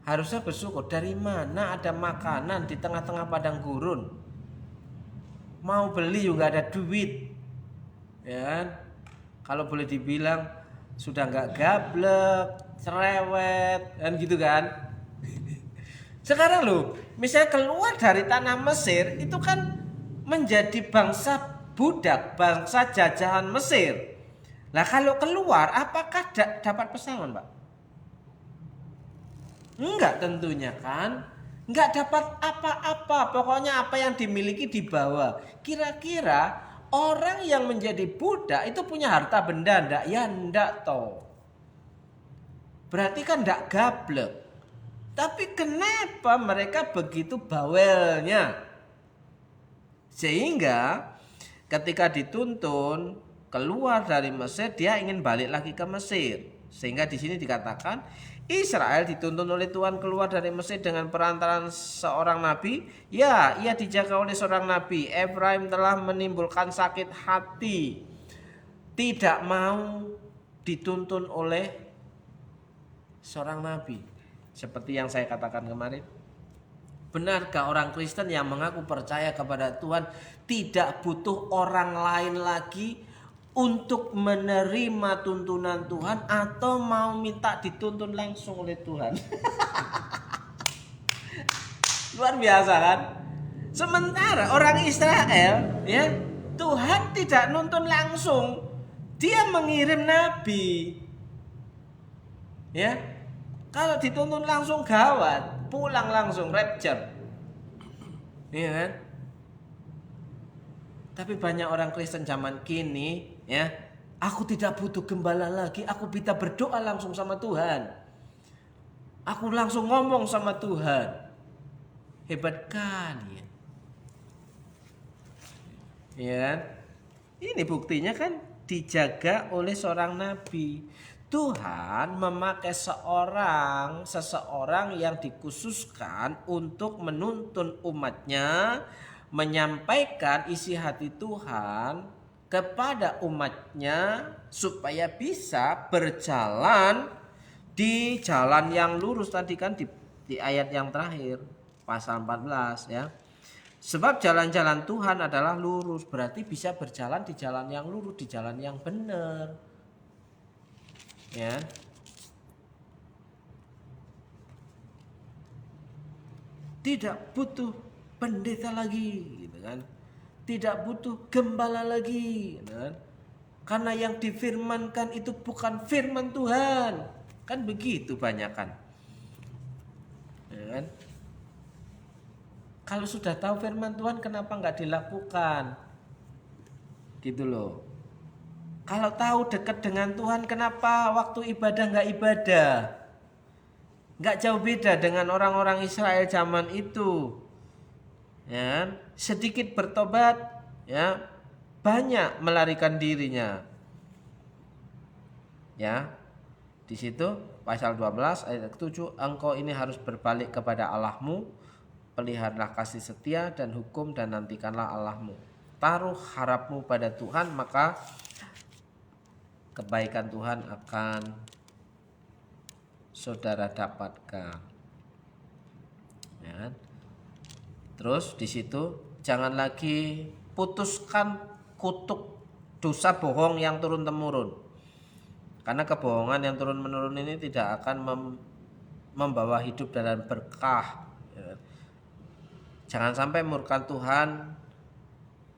Harusnya bersyukur, dari mana ada makanan di tengah-tengah padang gurun. Mau beli juga ada duit. Ya kan? Kalau boleh dibilang sudah nggak gablek, cerewet, dan gitu kan. Sekarang loh, misalnya keluar dari tanah Mesir itu kan menjadi bangsa budak, bangsa jajahan Mesir. Nah kalau keluar apakah dapat pesangon, Pak? Enggak tentunya kan. nggak dapat apa-apa. Pokoknya apa yang dimiliki dibawa. Kira-kira orang yang menjadi budak itu punya harta benda ndak? Ya ndak toh. Berarti kan ndak gablek. Tapi kenapa mereka begitu bawelnya? Sehingga ketika dituntun keluar dari Mesir, dia ingin balik lagi ke Mesir. Sehingga di sini dikatakan Israel dituntun oleh Tuhan keluar dari Mesir dengan perantaraan seorang nabi. Ya, ia dijaga oleh seorang nabi. Efraim telah menimbulkan sakit hati, tidak mau dituntun oleh seorang nabi. Seperti yang saya katakan kemarin. Benarkah orang Kristen yang mengaku percaya kepada Tuhan tidak butuh orang lain lagi untuk menerima tuntunan Tuhan, atau mau minta dituntun langsung oleh Tuhan? Luar biasa kan? Sementara orang Israel, ya, Tuhan tidak nuntun langsung, dia mengirim nabi. Ya, kalau dituntun langsung gawat, pulang langsung rapture. Iya kan? Tapi banyak orang Kristen zaman kini, ya, aku tidak butuh gembala lagi, aku bisa berdoa langsung sama Tuhan. Aku langsung ngomong sama Tuhan. Hebat kan ya? Iya kan? Ini buktinya kan dijaga oleh seorang nabi. Tuhan memakai seseorang yang dikhususkan untuk menuntun umatnya, menyampaikan isi hati Tuhan kepada umatnya supaya bisa berjalan di jalan yang lurus. Tadi kan di ayat yang terakhir pasal 14 ya. Sebab jalan-jalan Tuhan adalah lurus, berarti bisa berjalan di jalan yang lurus, di jalan yang benar. Ya. Tidak butuh pendeta lagi, gitu kan? Tidak butuh gembala lagi, gitu kan? Karena yang difirmankan itu bukan firman Tuhan, kan begitu banyak kan? Ya kan? Kalau sudah tahu firman Tuhan, kenapa nggak dilakukan? Gitu loh. Kalau tahu dekat dengan Tuhan, kenapa waktu ibadah nggak ibadah? Nggak jauh beda dengan orang-orang Israel zaman itu. Ya, sedikit bertobat, ya, banyak melarikan dirinya. Ya, di situ pasal 12 ayat 7, engkau ini harus berbalik kepada Allahmu, peliharalah kasih setia dan hukum dan nantikanlah Allahmu. Taruh harapmu pada Tuhan, maka kebaikan Tuhan akan saudara dapatkan. Ya. Terus di situ jangan lagi putuskan kutuk dosa bohong yang turun temurun. Karena kebohongan yang turun menurun ini tidak akan membawa hidup dalam berkah. Ya. Jangan sampai murka Tuhan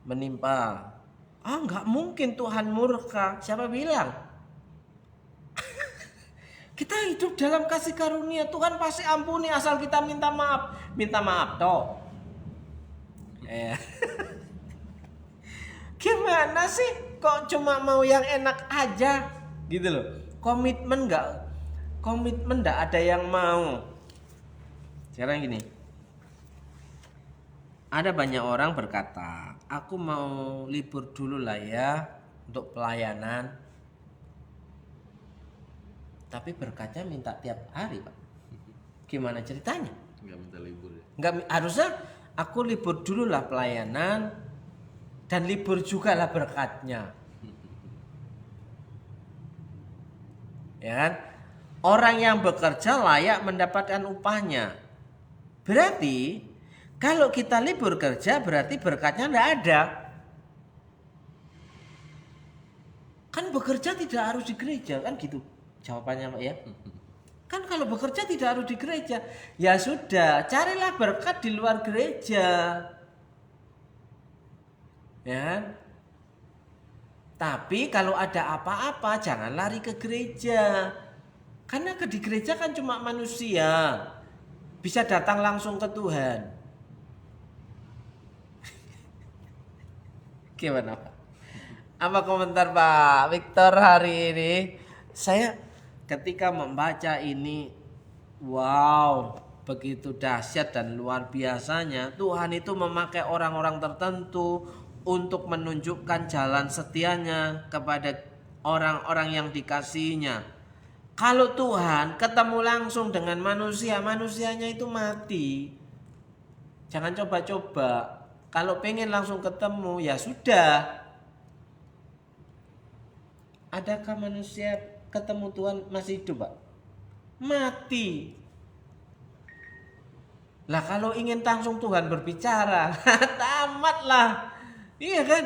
menimpa. Enggak mungkin Tuhan murka. Siapa bilang? Kita hidup dalam kasih karunia. Tuhan pasti ampuni asal kita minta maaf. Minta maaf toh. Gimana sih? Kok cuma mau yang enak aja? Gitu loh. Komitmen enggak ada yang mau. Sekarang gini. Ada banyak orang berkata, aku mau libur dulu lah ya untuk pelayanan. Tapi berkatnya minta tiap hari, Pak. Gimana ceritanya? Nggak minta libur ya? Nggak, harusnya aku libur dulu lah pelayanan dan libur juga lah berkatnya. Ya kan? Orang yang bekerja layak mendapatkan upahnya. Berarti kalau kita libur kerja berarti berkatnya enggak ada. Kan bekerja tidak harus di gereja, kan gitu jawabannya Pak ya. Kan kalau bekerja tidak harus di gereja. Ya sudah, carilah berkat di luar gereja. Ya kan? Tapi kalau ada apa-apa jangan lari ke gereja. Karena di gereja kan cuma manusia. bisa datang langsung ke Tuhan. Gimana Pak? Apa komentar Pak Victor hari ini? Saya ketika membaca ini, wow, begitu dahsyat dan luar biasanya Tuhan itu memakai orang-orang tertentu untuk menunjukkan jalan setianya kepada orang-orang yang dikasihinya. Kalau Tuhan ketemu langsung dengan manusia, manusianya itu mati. Jangan coba-coba. Kalau pengen langsung ketemu, ya sudah. Adakah manusia ketemu Tuhan masih hidup, Pak? Mati. Lah kalau ingin langsung Tuhan berbicara, tamatlah. Iya kan?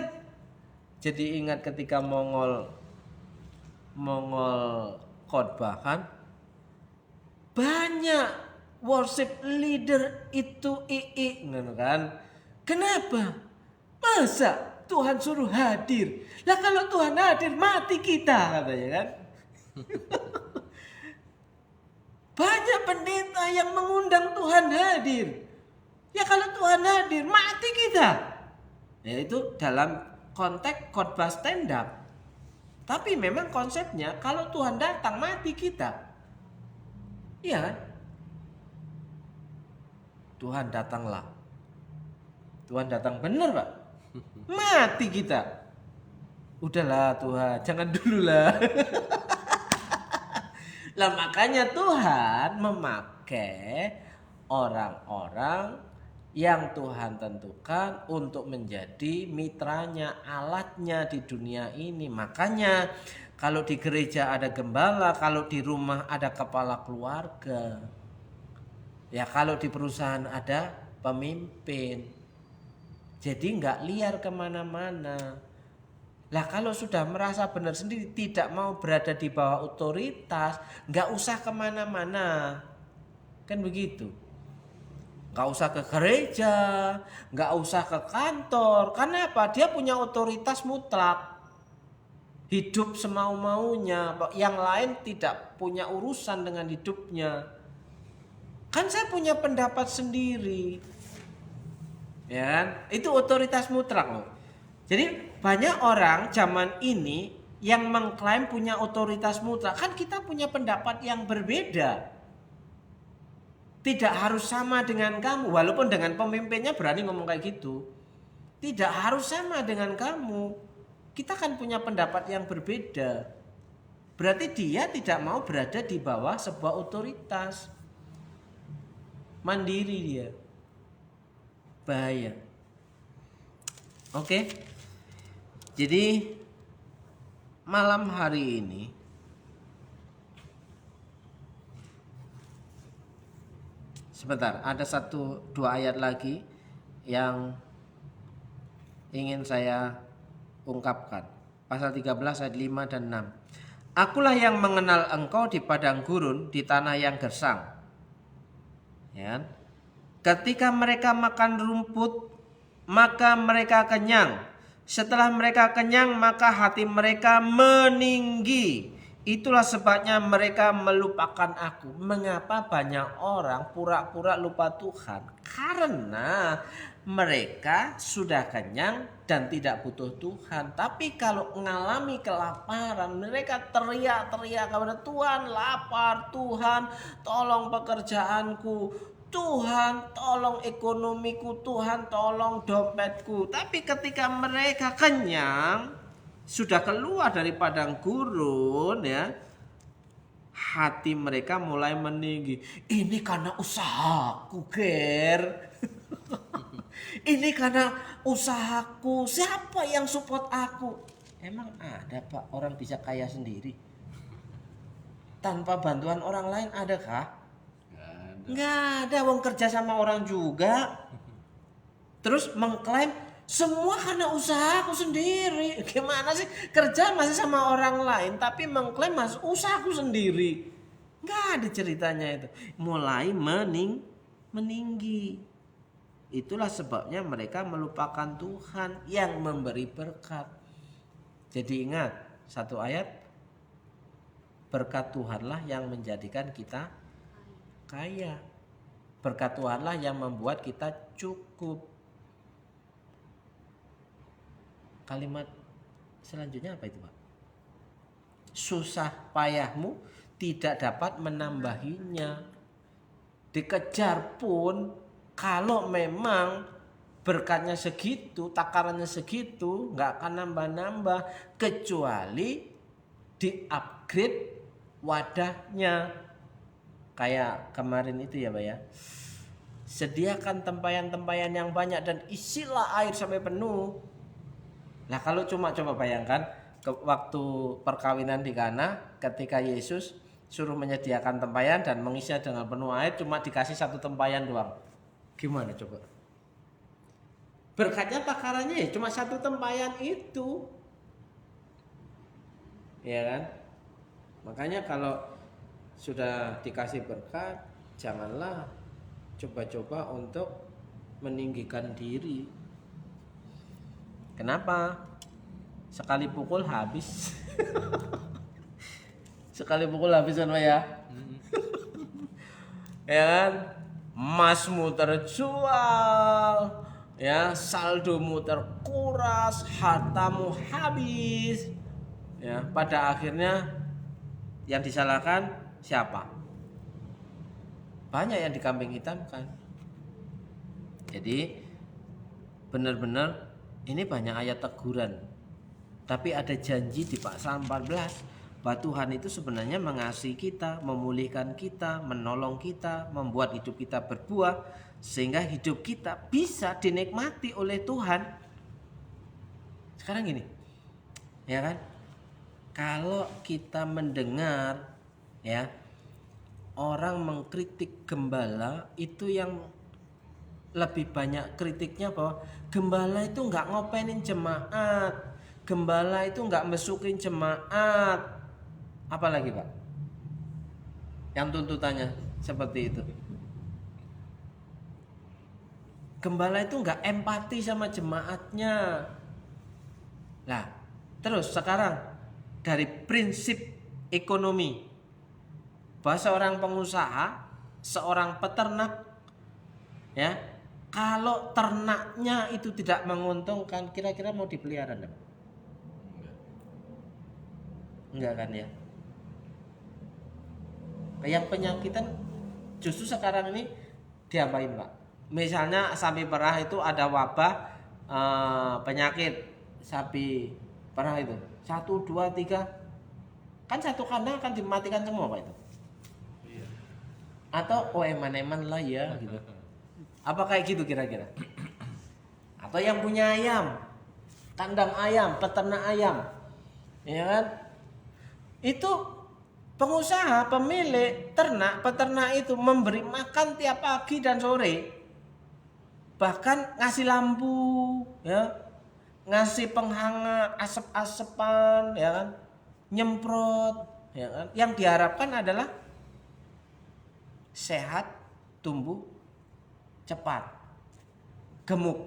Jadi ingat ketika Mongol khotbah kan, banyak worship leader itu kan? Kenapa? Masa Tuhan suruh hadir? Lah kalau Tuhan hadir mati kita katanya kan? Banyak pendeta yang mengundang Tuhan hadir. Ya kalau Tuhan hadir mati kita. Ya itu dalam konteks khotbah stand up. Tapi memang konsepnya kalau Tuhan datang mati kita. Iya kan? Tuhan datanglah. Tuhan datang benar Pak. Mati kita. Udahlah Tuhan, jangan dulu lah. Lah makanya Tuhan memakai orang-orang yang Tuhan tentukan untuk menjadi mitranya, alatnya di dunia ini. Makanya kalau di gereja ada gembala, kalau di rumah ada kepala keluarga. Ya kalau di perusahaan ada pemimpin. Jadi nggak liar kemana-mana. Lah kalau sudah merasa benar sendiri, tidak mau berada di bawah otoritas, nggak usah kemana-mana. Kan begitu. Nggak usah ke gereja, nggak usah ke kantor. Karena apa? Dia punya otoritas mutlak. Hidup semau-maunya. Yang lain tidak punya urusan dengan hidupnya. Kan saya punya pendapat sendiri. Ya kan? Itu otoritas mutlak loh. Jadi banyak orang zaman ini yang mengklaim punya otoritas mutlak. Kan kita punya pendapat yang berbeda. Tidak harus sama dengan kamu. Walaupun dengan pemimpinnya berani ngomong kayak gitu. Tidak harus sama dengan kamu. Kita kan punya pendapat yang berbeda. Berarti dia tidak mau berada di bawah sebuah otoritas. Mandiri dia. Bahaya. Oke. Jadi malam hari ini sebentar, ada dua ayat lagi yang ingin saya ungkapkan. Pasal 13 ayat 5 dan 6. Akulah yang mengenal engkau di padang gurun, di tanah yang gersang. Ya. Ketika mereka makan rumput, maka mereka kenyang. Setelah mereka kenyang, maka hati mereka meninggi. Itulah sebabnya mereka melupakan aku. Mengapa banyak orang pura-pura lupa Tuhan? Karena mereka sudah kenyang dan tidak butuh Tuhan. Tapi kalau mengalami kelaparan, mereka teriak-teriak kepada Tuhan, lapar, Tuhan tolong pekerjaanku, Tuhan tolong ekonomiku, Tuhan tolong dompetku. Tapi ketika mereka kenyang, sudah keluar dari padang gurun ya, hati mereka mulai meninggi. Ini karena usahaku, Ger. Ini karena usahaku. Siapa yang support aku? Emang ada Pak orang bisa kaya sendiri? Tanpa bantuan orang lain adakah? Nggak ada, wong kerja sama orang juga. Terus mengklaim semua karena usaha aku sendiri. Gimana sih? Kerja masih sama orang lain tapi mengklaim usaha aku sendiri. Nggak ada ceritanya itu. Mulai meninggi. Itulah sebabnya mereka melupakan Tuhan yang memberi berkat. Jadi ingat satu ayat, berkat Tuhanlah yang menjadikan kita kaya. Berkat Tuhanlah yang membuat kita cukup. Kalimat selanjutnya apa itu, Pak? Susah payahmu tidak dapat menambahinya. Dikejar pun kalau memang berkatnya segitu, takarannya segitu, nggak akan nambah-nambah kecuali di-upgrade wadahnya. Kayak kemarin itu ya, Pak ya. Sediakan tempayan-tempayan yang banyak dan isilah air sampai penuh. Nah, kalau cuma coba bayangkan waktu perkawinan di Kana, ketika Yesus suruh menyediakan tempayan dan mengisinya dengan penuh air, cuma dikasih 1 tempayan doang. Gimana coba? Berkatnya takarannya ya cuma 1 tempayan itu. Ya kan? Makanya kalau sudah dikasih berkat, janganlah coba-coba untuk meninggikan diri. Kenapa? Sekali pukul habis. Sekali pukul habis kan, Pak ya? Ya kan? Emasmu terjual, ya, saldomu terkuras, hartamu habis. Ya, pada akhirnya yang disalahkan siapa? Banyak yang dikambing hitamkan. Jadi benar-benar ini banyak ayat teguran. Tapi ada janji di pasal 14 bahwa Tuhan itu sebenarnya mengasihi kita, memulihkan kita, menolong kita, membuat hidup kita berbuah sehingga hidup kita bisa dinikmati oleh Tuhan. Sekarang gini, ya kan? Kalau kita mendengar ya orang mengkritik gembala, itu yang lebih banyak kritiknya bahwa gembala itu nggak ngopenin jemaat, gembala itu nggak mesukin jemaat. Apalagi, Pak, yang tuntutannya seperti itu? Gembala itu nggak empati sama jemaatnya. Nah, terus sekarang dari prinsip ekonomi, bahwa seorang pengusaha, seorang peternak, ya, kalau ternaknya itu tidak menguntungkan, kira-kira mau dipelihara enggak? Enggak kan ya? Yang penyakitan justru sekarang ini diapain, Pak? Misalnya sapi perah itu ada wabah penyakit sapi perah itu 1, 2, 3, kan 1 kandang akan dimatikan semua, Pak itu? Iya. Atau eman-eman lah ya gitu. Apa kayak gitu kira-kira? Atau yang punya ayam, kandang ayam, peternak ayam, ya kan? Itu pengusaha, pemilik ternak, peternak itu memberi makan tiap pagi dan sore, bahkan ngasih lampu, ya, ngasih penghangat, asap-asapan, ya kan, nyemprot, ya kan. Yang diharapkan adalah sehat, tumbuh cepat, gemuk.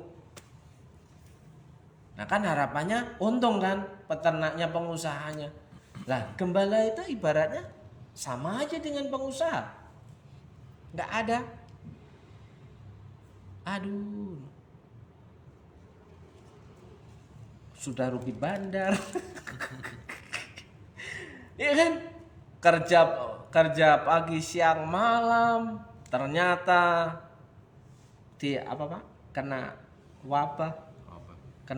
Nah kan harapannya untung kan peternaknya, pengusahanya. Lah gembala itu ibaratnya sama aja dengan pengusaha, nggak ada. Aduh, sudah rugi bandar. Iya kan, kerja pagi siang malam, ternyata di apa, Pak, kena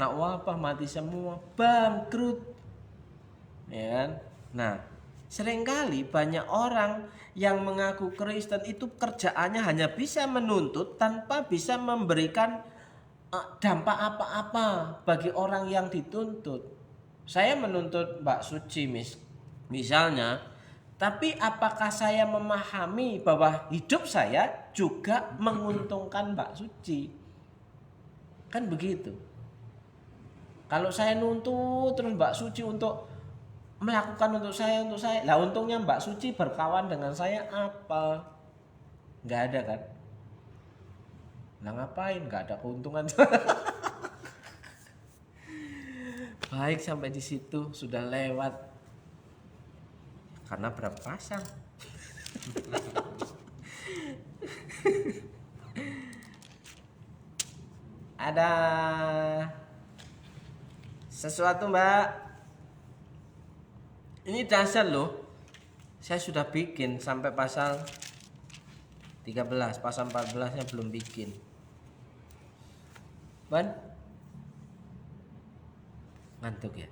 wabah, mati semua, bangkrut. Ya kan? Nah, seringkali banyak orang yang mengaku Kristen itu kerjaannya hanya bisa menuntut tanpa bisa memberikan dampak apa-apa bagi orang yang dituntut. Saya menuntut Mbak Suci misalnya, tapi apakah saya memahami bahwa hidup saya juga menguntungkan Mbak Suci? Kan begitu. Kalau saya nuntut terus Mbak Suci untuk melakukan untuk saya, lah untungnya Mbak Suci berkawan dengan saya apa? Nggak ada kan? Nah ngapain? Nggak ada keuntungan. Baik, sampai di situ sudah lewat. Karena berapa pasang? Ada sesuatu Mbak. Ini dasar loh. Saya sudah bikin sampai pasal 13, pasal 14-nya belum bikin. Ban? Ngantuk ya?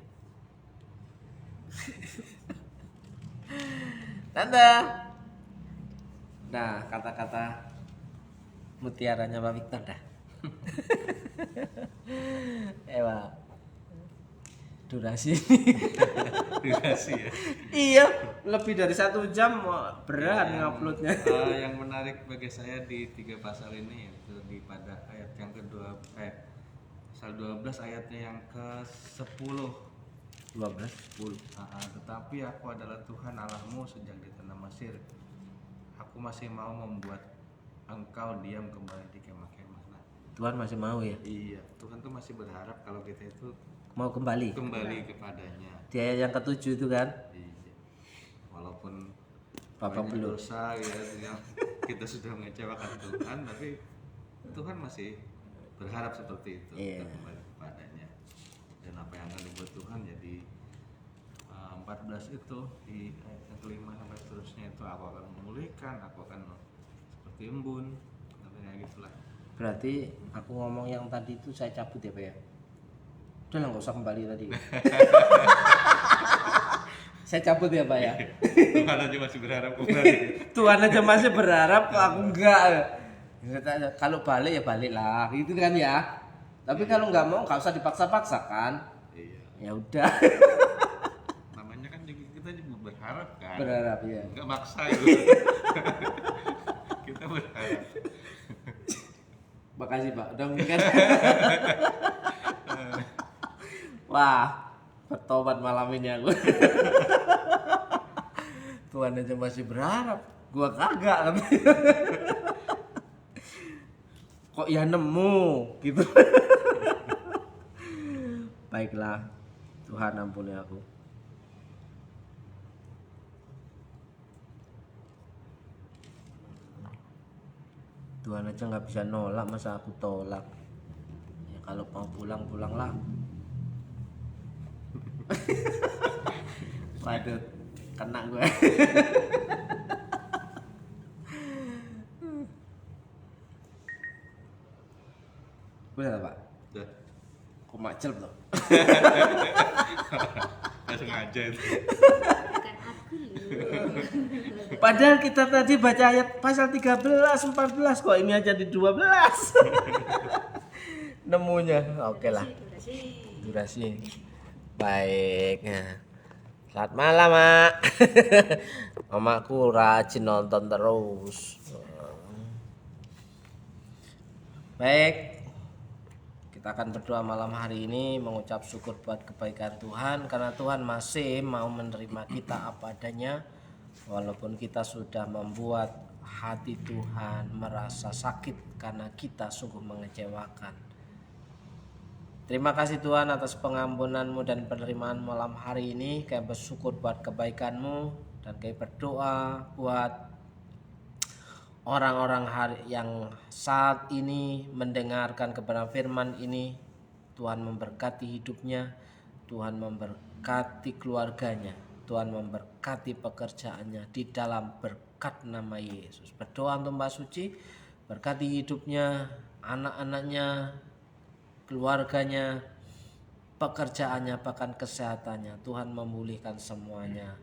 Tante. Nah, kata-kata mutiaranya Pak Victor dah. Ewa. Durasi. Durasi ya. Iya, lebih dari 1 jam berat nguploadnya. Yang menarik bagi saya di 3 pasal ini yaitu pada ayat yang kedua, pasal 12 ayatnya yang ke-10. 12. Tetapi aku adalah Tuhan Allahmu sejak di tanah Mesir. Aku masih mau membuat engkau diam kembali di kemah-kemah. Nah, Tuhan masih mau ya? iya, Tuhan tuh masih berharap kalau kita itu Mau kembali. kepadanya. Di ayat yang ke-7 itu kan? Iya. Walaupun Bapak banyak belum. dosa ya yang kita sudah mengecewakan Tuhan, tapi Tuhan masih berharap seperti itu, Iya. kita kembali kepadanya. Dan apa yang akan dibuat Tuhan jadi 14 itu di ayat yang kelima sampai seterusnya itu aku akan memulihkan, aku akan seperti embun, katanya gitulah. Berarti aku ngomong yang tadi itu saya cabut ya Pak ya? Udah lah, nggak usah kembali tadi. Saya cabut ya Pak ya? Tuhan aja masih berharap kembali. Tuhan aja masih berharap, aku enggak. Kalau balik ya balik lah, gitu kan ya. Tapi kalau nggak mau nggak usah dipaksa-paksa kan. Iya. Ya udah. Namanya kan juga kita juga berharap kan. Berharap ya. Enggak maksa itu. Kita berharap. Makasih Pak, udah mungkin. Wah, bertobat malam ini aku. Tuhan aja masih berharap, gua kagak. Kok ya nemu gitu. Baiklah, Tuhan ampuni aku. Tuhan aja nggak bisa nolak, masa aku tolak? Ya kalau mau pulang pulanglah. Waduh, kena gue. Udah Pak? Udah. Kok macel loh? Langsung aja itu. Bukan aku loh. Padahal kita tadi baca ayat pasal 13, 14 kok ini aja di 12. Nemunya. Oke lah. Durasi. Baik. Nah. Selamat malam, Mak. Mamaku rajin nonton terus. Baik. Kita akan berdoa malam hari ini mengucap syukur buat kebaikan Tuhan karena Tuhan masih mau menerima kita apa adanya walaupun kita sudah membuat hati Tuhan merasa sakit karena kita sungguh mengecewakan. Terima kasih Tuhan atas pengampunan-Mu dan penerimaan malam hari ini. Kami bersyukur buat kebaikan-Mu dan kami berdoa buat orang-orang yang saat ini mendengarkan kebenaran firman ini. Tuhan memberkati hidupnya, Tuhan memberkati keluarganya, Tuhan memberkati pekerjaannya di dalam berkat nama Yesus. Berdoa untuk Mbak Suci, berkati hidupnya, anak-anaknya, keluarganya, pekerjaannya, bahkan kesehatannya. Tuhan memulihkan semuanya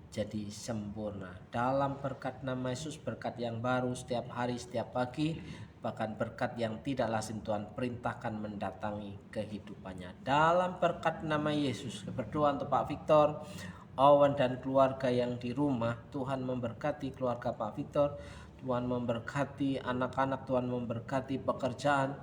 jadi sempurna dalam berkat nama Yesus. Berkat yang baru setiap hari, setiap pagi, bahkan berkat yang tidak lazim Tuhan perintahkan mendatangi kehidupannya dalam berkat nama Yesus. Berdoa untuk Pak Victor, Owen dan keluarga yang di rumah. Tuhan memberkati keluarga Pak Victor, Tuhan memberkati anak-anak, Tuhan memberkati pekerjaan,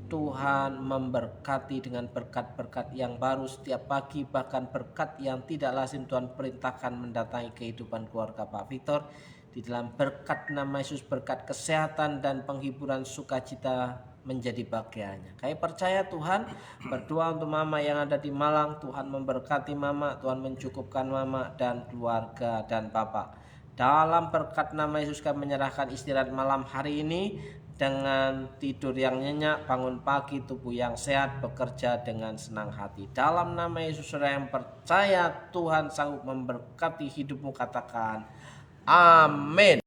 Tuhan memberkati dengan berkat-berkat yang baru setiap pagi, bahkan berkat yang tidak lazim Tuhan perintahkan mendatangi kehidupan keluarga Pak Victor. Di dalam berkat nama Yesus, berkat kesehatan dan penghiburan sukacita menjadi bagiannya. Kami percaya Tuhan, berdoa untuk Mama yang ada di Malang. Tuhan memberkati Mama, Tuhan mencukupkan Mama dan keluarga dan Bapak. Dalam berkat nama Yesus kami menyerahkan istirahat malam hari ini dengan tidur yang nyenyak, bangun pagi, tubuh yang sehat, bekerja dengan senang hati. Dalam nama Yesus, saudara yang percaya Tuhan sanggup memberkati hidupmu, katakan amin.